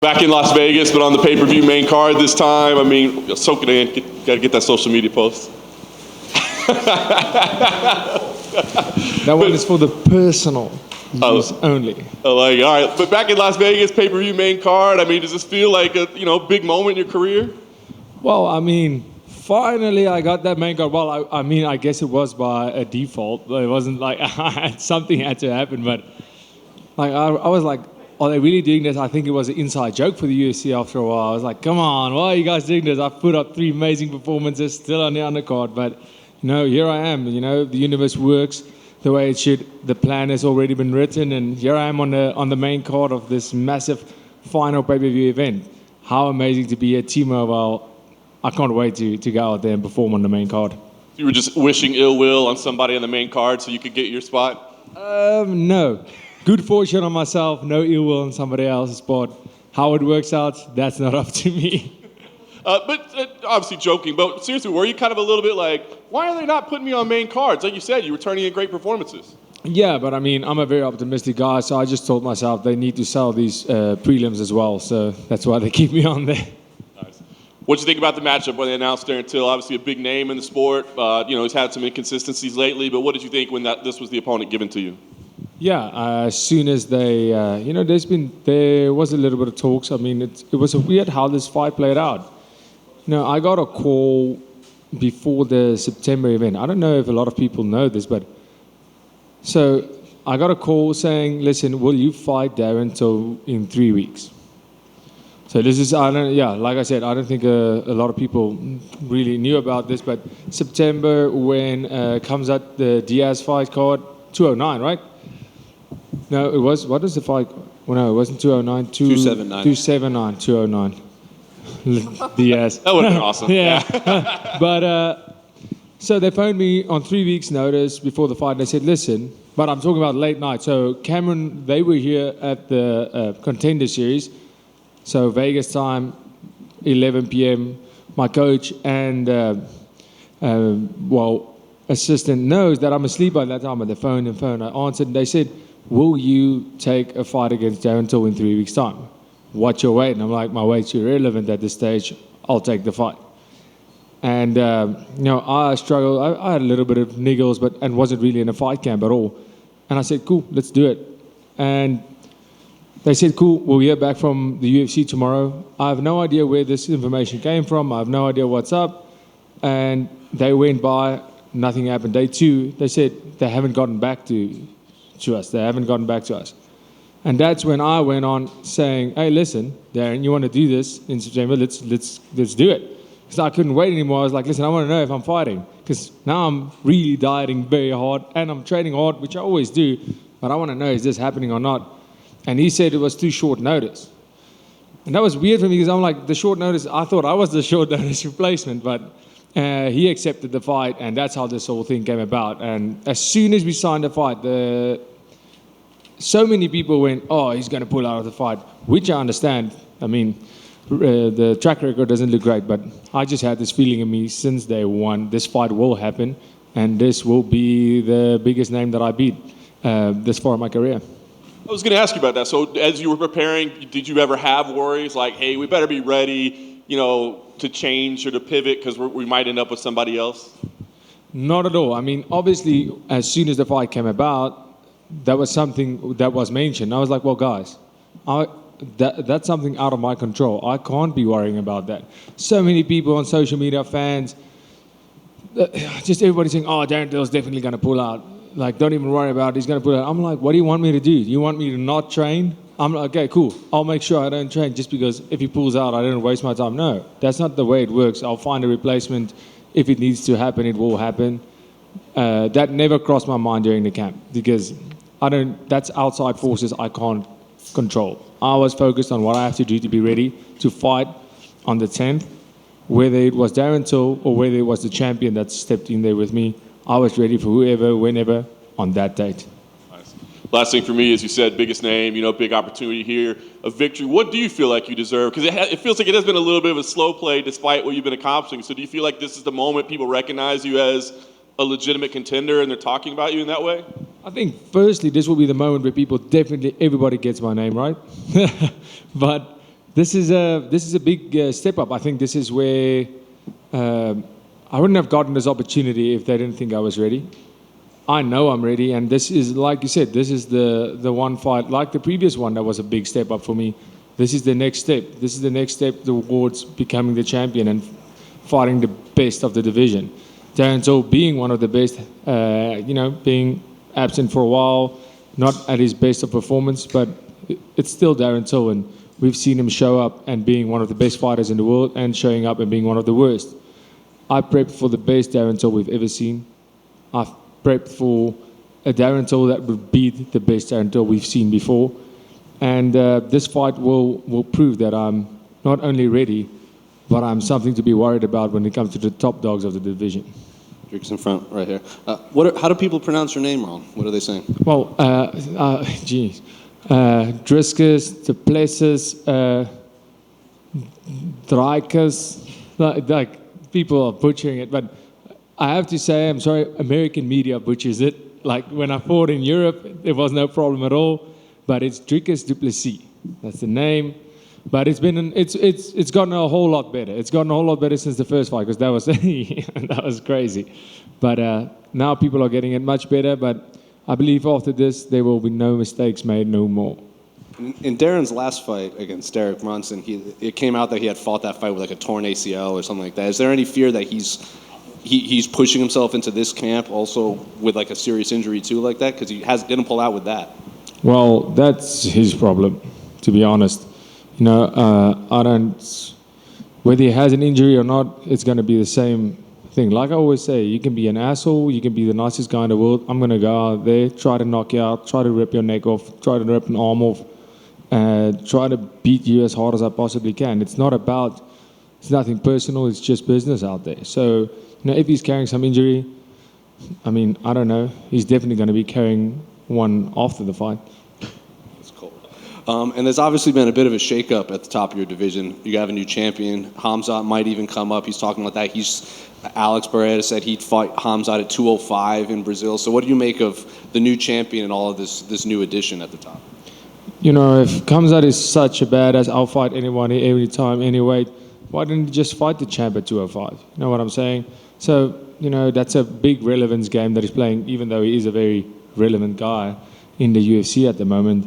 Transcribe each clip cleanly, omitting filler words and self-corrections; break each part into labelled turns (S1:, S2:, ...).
S1: Back in Las Vegas, but on the pay-per-view main card this time. I mean, soak it in. Got to get that social media post.
S2: That one is for the personal use only.
S1: All right. But back in Las Vegas, pay-per-view main card. I mean, does this feel like a big moment in your career?
S2: Well, I mean, finally I got that main card. Well, I guess it was by a default. It wasn't like something had to happen, but like I was like, are they really doing this? I think it was an inside joke for the UFC after a while. I was like, come on, why are you guys doing this? I've put up 3 amazing performances, still on the undercard, but here I am. The universe works the way it should. The plan has already been written, and here I am on the main card of this massive final pay-per-view event. How amazing to be at T-Mobile. I can't wait to go out there and perform on the main card.
S1: You were just wishing ill will on somebody on the main card so you could get your spot?
S2: No. Good fortune on myself, no ill will on somebody else's spot. How it works out, that's not up to me.
S1: But obviously joking, but seriously, were you kind of a little bit like, why are they not putting me on main cards? Like you said, you were turning in great performances.
S2: Yeah, but I mean, I'm a very optimistic guy, so I just told myself they need to sell these prelims as well, so that's why they keep me on there.
S1: Nice. What do you think about the matchup when they announced Darren Till? Obviously a big name in the sport. He's had some inconsistencies lately, but what did you think when this was the opponent given to you?
S2: Yeah, as soon as they, there was a little bit of talks. I mean, it was weird how this fight played out. I got a call before the September event. I don't know if a lot of people know this, but so I got a call saying, listen, will you fight Darren Till in 3 weeks? So this is, like I said, I don't think a lot of people really knew about this, but September when Khamzat the Diaz fight card, 209, right? No, it was, what was the fight? Well, no, it wasn't 209.
S1: 279.
S2: 279, 209. Diaz.
S1: That would have been awesome.
S2: Yeah. But, so they phoned me on 3 weeks' notice before the fight, and they said, listen, but I'm talking about late night. So Cameron, they were here at the Contender Series. So Vegas time, 11 p.m. My coach and, assistant knows that I'm asleep by that time on the phone. I answered, and they said, will you take a fight against Darren Till in 3 weeks' time? What's your weight? And I'm like, my weight's irrelevant at this stage. I'll take the fight. And, I struggled. I had a little bit of niggles, and wasn't really in a fight camp at all. And I said, cool, let's do it. And they said, cool, we'll hear back from the UFC tomorrow. I have no idea where this information came from. I have no idea what's up. And they went by, nothing happened. Day 2, they said they haven't gotten back to us. They haven't gotten back to us. And that's when I went on saying, hey, listen, Darren, you want to do this in September? Let's do it. Because I couldn't wait anymore. I was like, listen, I want to know if I'm fighting. Because now I'm really dieting very hard, and I'm training hard, which I always do. But I want to know, is this happening or not? And he said it was too short notice. And that was weird for me, because I'm like, the short notice, I thought I was the short notice replacement. But he accepted the fight, and that's how this whole thing came about. And as soon as we signed the fight, so many people went, oh, he's going to pull out of the fight, which I understand. I mean, the track record doesn't look great, but I just had this feeling in me since day one, this fight will happen, and this will be the biggest name that I beat this far in my career.
S1: I was going to ask you about that. So as you were preparing, did you ever have worries like, hey, we better be ready, to change or to pivot because we might end up with somebody else?
S2: Not at all. I mean, obviously, as soon as the fight came about, that was something that was mentioned. I was like, well, guys, that's something out of my control. I can't be worrying about that. So many people on social media, fans, just everybody saying, oh, Darren Till's definitely going to pull out. Like, don't even worry about it. He's going to pull out. I'm like, what do you want me to do? You want me to not train? I'm like, okay, cool. I'll make sure I don't train just because if he pulls out, I don't waste my time. No, that's not the way it works. I'll find a replacement. If it needs to happen, it will happen. That never crossed my mind during the camp because that's outside forces I can't control. I was focused on what I have to do to be ready to fight on the 10th. Whether it was Darren Till or whether it was the champion that stepped in there with me, I was ready for whoever, whenever, on that date.
S1: Nice. Last thing for me, as you said, biggest name, big opportunity here, a victory. What do you feel like you deserve? Because it feels like it has been a little bit of a slow play despite what you've been accomplishing. So do you feel like this is the moment people recognize you as a legitimate contender and they're talking about you in that way?
S2: I think, firstly, this will be the moment where everybody gets my name right. But This is a big step up. I think this is where I wouldn't have gotten this opportunity if they didn't think I was ready. I know I'm ready, and this is, like you said, this is the one fight, like the previous one, that was a big step up for me. This is the next step. This is the next step towards becoming the champion and fighting the best of the division. Darren Till being one of the best, being absent for a while, not at his best of performance, but it's still Darren Till, and we've seen him show up and being one of the best fighters in the world and showing up and being one of the worst. I prepped for the best Darren Till we've ever seen. I've prepped for a Darren Till that would beat the best Darren Till we've seen before. And this fight will prove that I'm not only ready, but I'm something to be worried about when it comes to the top dogs of the division.
S3: Dricus in front, right here. How do people pronounce your name wrong? What are they saying?
S2: Well, Dricus Du Plessis, Dricus, like people are butchering it, but I have to say, I'm sorry, American media butchers it. Like when I fought in Europe, there was no problem at all. But it's Dricus Du Plessis. That's the name. But it's gotten a whole lot better. It's gotten a whole lot better since the first fight, because that was crazy. But now people are getting it much better. But I believe after this, there will be no mistakes made no more.
S3: In Darren's last fight against Derek Brunson, it came out that he had fought that fight with like a torn ACL or something like that. Is there any fear that he's pushing himself into this camp also with like a serious injury too like that? Because he didn't pull out with that.
S2: Well, that's his problem, to be honest. Whether he has an injury or not, it's going to be the same thing. Like I always say, you can be an asshole, you can be the nicest guy in the world. I'm going to go out there, try to knock you out, try to rip your neck off, try to rip an arm off, try to beat you as hard as I possibly can. It's nothing personal, it's just business out there. So, if he's carrying some injury, I don't know. He's definitely going to be carrying one after the fight.
S3: That's cool. And there's obviously been a bit of a shakeup at the top of your division. You have a new champion. Khamzat might even come up. He's talking about that. Alex Pereira said he'd fight Khamzat at 205 in Brazil. So what do you make of the new champion and all of this new addition at the top?
S2: If Khamzat is such a badass, I'll fight anyone, every time, any weight. Why didn't he just fight the champ at 205? You know what I'm saying? So, that's a big relevance game that he's playing, even though he is a very relevant guy in the UFC at the moment.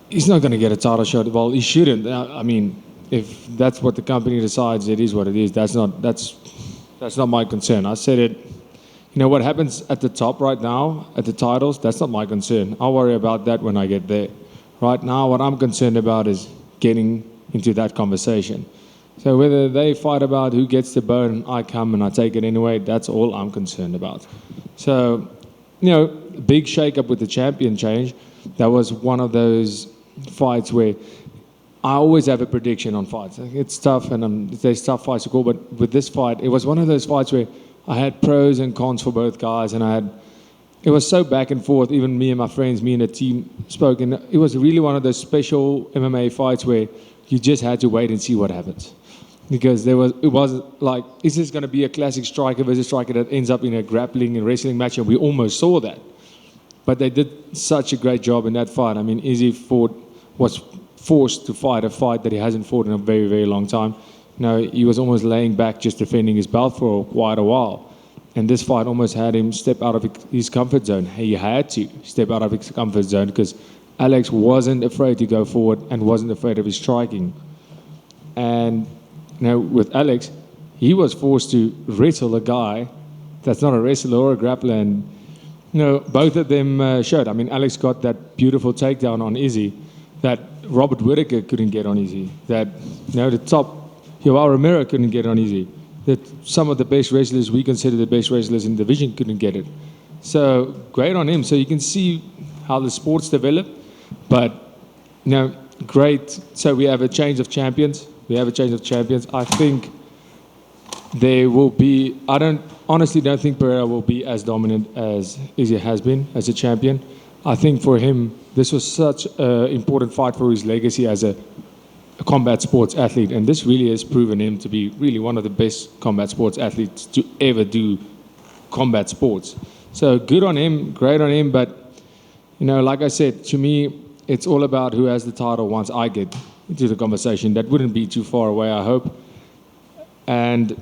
S2: He's not going to get a title shot. Well, he shouldn't. If that's what the company decides, it is what it is. That's not my concern. I said it. What happens at the top right now, at the titles, that's not my concern. I'll worry about that when I get there. Right now, what I'm concerned about is getting into that conversation. So whether they fight about who gets the bone, I come and I take it anyway, that's all I'm concerned about. So, big shake-up with the champion change. That was one of those fights where I always have a prediction on fights. It's tough, and there's tough fights to call, but with this fight, it was one of those fights where I had pros and cons for both guys, and it was so back and forth. Even me and my friends, me and the team spoke, and it was really one of those special MMA fights where you just had to wait and see what happens. Because it was like, is this going to be a classic striker versus striker that ends up in a grappling and wrestling match? And we almost saw that. But they did such a great job in that fight. Izzy was forced to fight a fight that he hasn't fought in a very, very long time. He was almost laying back just defending his belt for quite a while. And this fight almost had him step out of his comfort zone. He had to step out of his comfort zone because Alex wasn't afraid to go forward and wasn't afraid of his striking. And with Alex, he was forced to wrestle a guy that's not a wrestler or a grappler. And, both of them showed. Alex got that beautiful takedown on Izzy that Robert Whittaker couldn't get on Izzy. That, the top, Yoel Romero couldn't get on Izzy. That some of the best wrestlers we consider the best wrestlers in the division couldn't get it. So, great on him. So you can see how the sports develop. But, great. So we have a change of champions. I think there will be, honestly don't think Pereira will be as dominant as Izzy has been as a champion. I think for him, this was such an important fight for his legacy as a combat sports athlete. And this really has proven him to be really one of the best combat sports athletes to ever do combat sports. So good on him, great on him. But, like I said, to me, it's all about who has the title once I get into the conversation. That wouldn't be too far away, I hope. And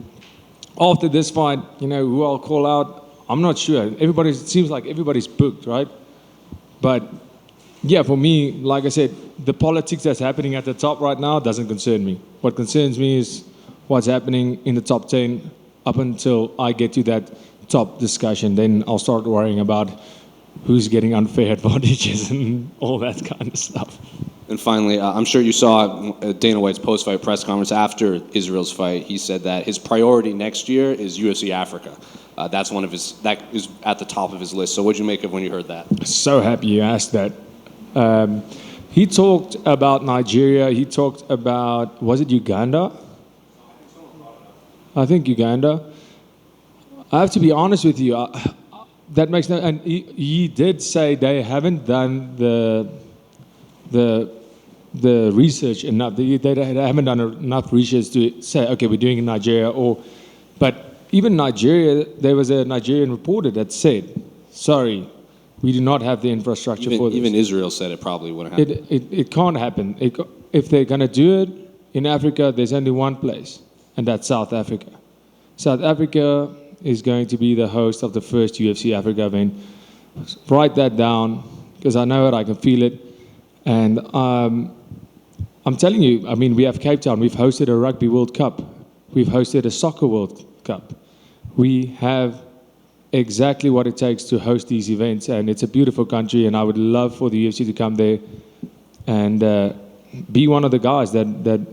S2: after this fight, who I'll call out, I'm not sure. It seems like everybody's booked, right? But yeah, for me, like I said, the politics that's happening at the top right now doesn't concern me. What concerns me is what's happening in the top 10 up until I get to that top discussion. Then I'll start worrying about who's getting unfair advantages and all that kind of stuff.
S3: And finally, I'm sure you saw Dana White's post-fight press conference after Israel's fight. He said that his priority next year is UFC Africa. That is at the top of his list. So what'd you make of when you heard that?
S2: So happy you asked that. He talked about Nigeria. He talked about, was it Uganda? I think Uganda. I have to be honest with you. That makes no. And he did say they haven't done the research enough. They haven't done enough research to say, okay, we're doing it in Nigeria. But even Nigeria, there was a Nigerian reporter that said, sorry, we do not have the infrastructure for this.
S3: Even Israel said it probably wouldn't happen.
S2: It can't happen. If they're going to do it in Africa, there's only one place, and that's South Africa. South Africa is going to be the host of the first UFC Africa event. Write that down, because I know it, I can feel it. And I'm telling you, I mean, we have Cape Town. We've hosted a Rugby World Cup. We've hosted a Soccer World Cup. We have exactly what it takes to host these events, and it's a beautiful country, and I would love for the UFC to come there and be one of the guys that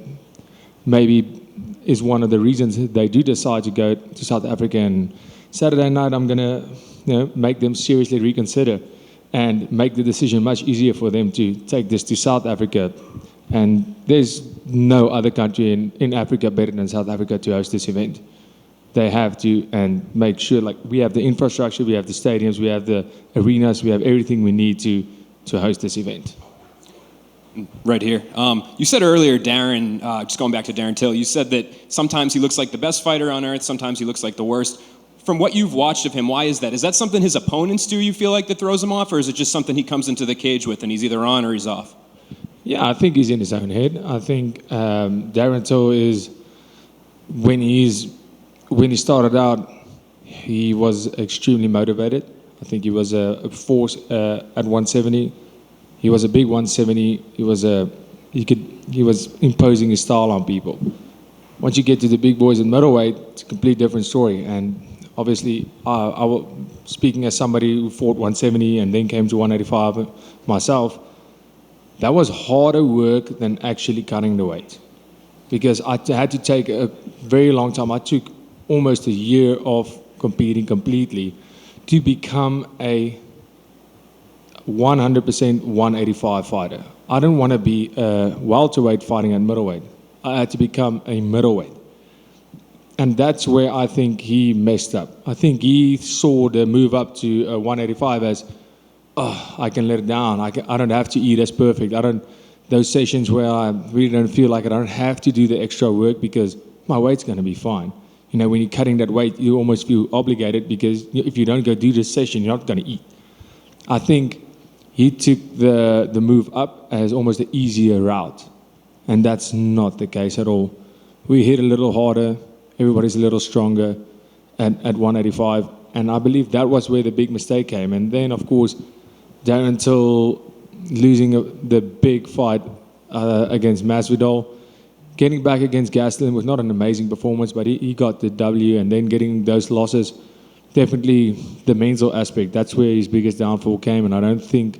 S2: maybe is one of the reasons they do decide to go to South Africa. And Saturday night, I'm going to make them seriously reconsider and make the decision much easier for them to take this to South Africa. And there's no other country in Africa better than South Africa to host this event. They have to, and make sure, like, we have the infrastructure, we have the stadiums, we have the arenas, we have everything we need to host this event.
S4: Right here. You said earlier, Darren, just going back to Darren Till, you said that sometimes he looks like the best fighter on earth, sometimes he looks like the worst. From what you've watched of him, why is that? Is that something his opponents do, you feel like, that throws him off, or is it just something he comes into the cage with and he's either on or he's off?
S2: Yeah, I think he's in his own head. I think Darren Till is, when he started out, he was extremely motivated. I think he was a force at 170. He was a big 170. He was imposing his style on people. Once you get to the big boys in middleweight, it's a complete different story. And obviously, speaking as somebody who fought 170 and then came to 185 myself, that was harder work than actually cutting the weight, because I had to take a very long time. I took almost a year of competing completely to become a 100% 185 fighter. I didn't want to be a welterweight fighting at middleweight. I had to become a middleweight. And that's where I think he messed up. I think he saw the move up to 185 as, I can let it down. I don't have to eat as perfect. Those sessions where I really don't feel like I don't have to do the extra work because my weight's going to be fine. When you're cutting that weight, you almost feel obligated, because if you don't go do this session, you're not going to eat. I think he took the move up as almost an easier route, and that's not the case at all. We hit a little harder, everybody's a little stronger at 185, and I believe that was where the big mistake came. And then, of course, Darren Till losing the big fight against Masvidal, getting back against Gastelum was not an amazing performance, but he got the W, and then getting those losses, definitely the mental aspect, that's where his biggest downfall came, and I don't think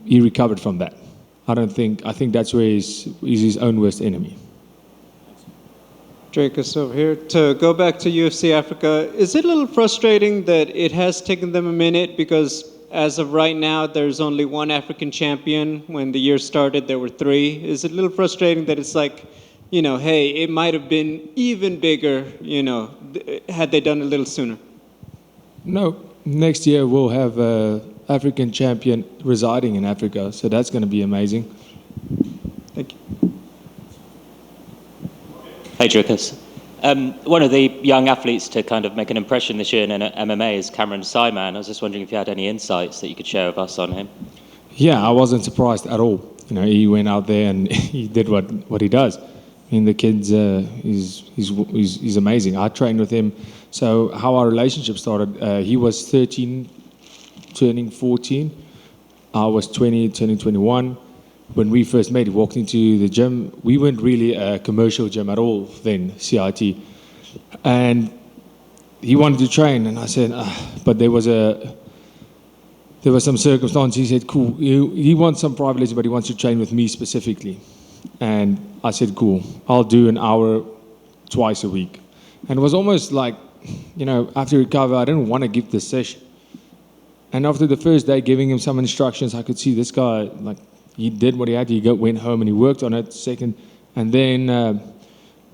S2: he recovered from that. I think that's where he's his own worst enemy.
S5: Dricus over here. To go back to UFC Africa, is it a little frustrating that it has taken them a minute, because as of right now, there's only one African champion. When the year started, there were 3. Is it a little frustrating that it's like, hey, it might have been even bigger, had they done it a little sooner?
S2: No, next year we'll have an African champion residing in Africa, so that's going to be amazing.
S5: Thank you.
S6: Hey, Dricus. One of the young athletes to kind of make an impression this year in MMA is Cameron Simon. I was just wondering if you had any insights that you could share with us on him.
S2: Yeah, I wasn't surprised at all. he went out there and he did what he does. I mean, the kid's he's amazing. I trained with him. So how our relationship started, he was 13, turning 14. I was 20, turning 21. When we first met, he walked into the gym. We weren't really a commercial gym at all then, CIT. And he wanted to train, and I said, but there was some circumstance. He said, cool, he wants some private lessons, but he wants to train with me specifically. And I said, cool, I'll do an hour twice a week. And it was almost like, after recover, I didn't want to give this session. And after the first day, giving him some instructions, I could see this guy, like, he did what he had to. He went home and he worked on it second. And then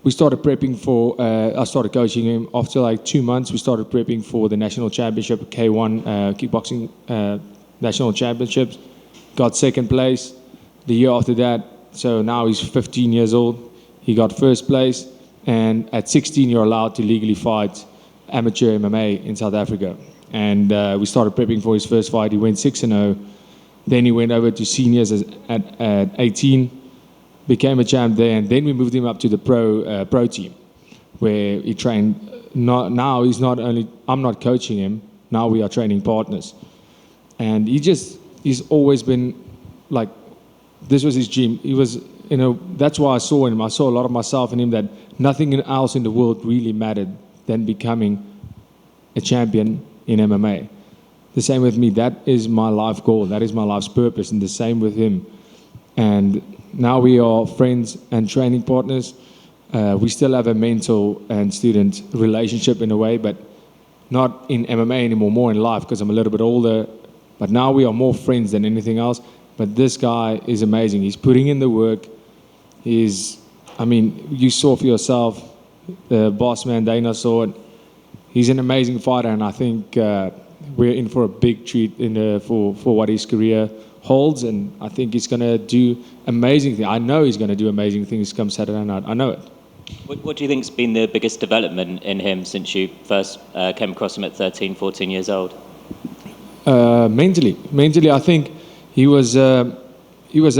S2: we started prepping for, I started coaching him. After like 2 months, we started prepping for the national championship, K1 kickboxing national championships. Got second place the year after that. So now he's 15 years old. He got first place. And at 16, you're allowed to legally fight amateur MMA in South Africa. And we started prepping for his first fight. He went 6-0. Then he went over to seniors at 18, became a champ there, and then we moved him up to the pro team, where he trained. Now he's not only, I'm not coaching him, now we are training partners. And he's always been like, this was his dream. He was, that's why I saw him. I saw a lot of myself in him, that nothing else in the world really mattered than becoming a champion in MMA. The same with me. That is my life goal. That is my life's purpose. And the same with him. And now we are friends and training partners. We still have a mentor and student relationship in a way, but not in MMA anymore, more in life, because I'm a little bit older. But now we are more friends than anything else. But this guy is amazing. He's putting in the work. You saw for yourself, the boss man, Dana saw it. He's an amazing fighter, and I think we're in for a big treat for what his career holds, and I think he's going to do amazing things. I know he's going to do amazing things come Saturday night. I know it.
S6: What do you think's been the biggest development in him since you first came across him at 13, 14 years old?
S2: Mentally, I think he was a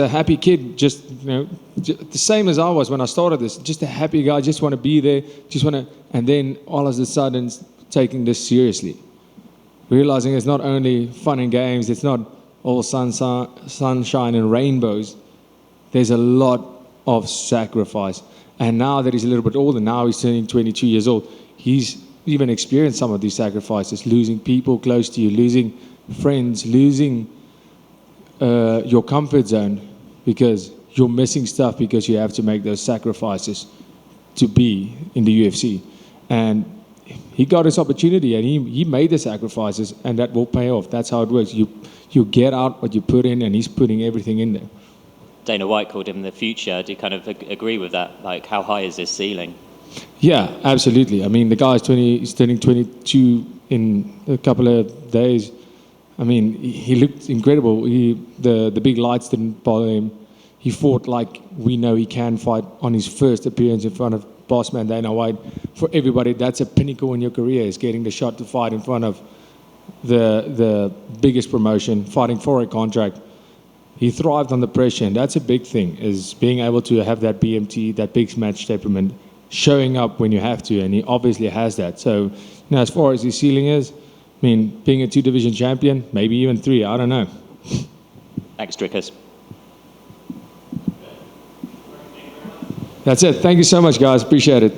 S2: happy kid, just the same as I was when I started this. Just a happy guy, just want to be there, and then all of a sudden taking this seriously. Realizing it's not only fun and games, it's not all sunshine and rainbows. There's a lot of sacrifice. And now that he's a little bit older, now he's turning 22 years old, he's even experienced some of these sacrifices, losing people close to you, losing friends, losing your comfort zone, because you're missing stuff because you have to make those sacrifices to be in the UFC. And he got his opportunity, and he made the sacrifices, and that will pay off. That's how it works. You get out what you put in, and he's putting everything in there.
S6: Dana White called him the future. Do you kind of agree with that? Like, how high is his ceiling?
S2: Yeah, absolutely. I mean, the guy's he's turning 22 in a couple of days. I mean, he looked incredible. The big lights didn't bother him. He fought like we know he can fight on his first appearance in front of boss man Dana White. For everybody, that's a pinnacle in your career, is getting the shot to fight in front of the biggest promotion, fighting for a contract. He thrived under pressure, and that's a big thing, is being able to have that BMT, that big match temperament, showing up when you have to, and he obviously has that. So, as far as his ceiling is, I mean, being a 2-division champion, maybe even 3, I don't know.
S6: Thanks, Dricus.
S2: That's it. Thank you so much, guys. Appreciate it.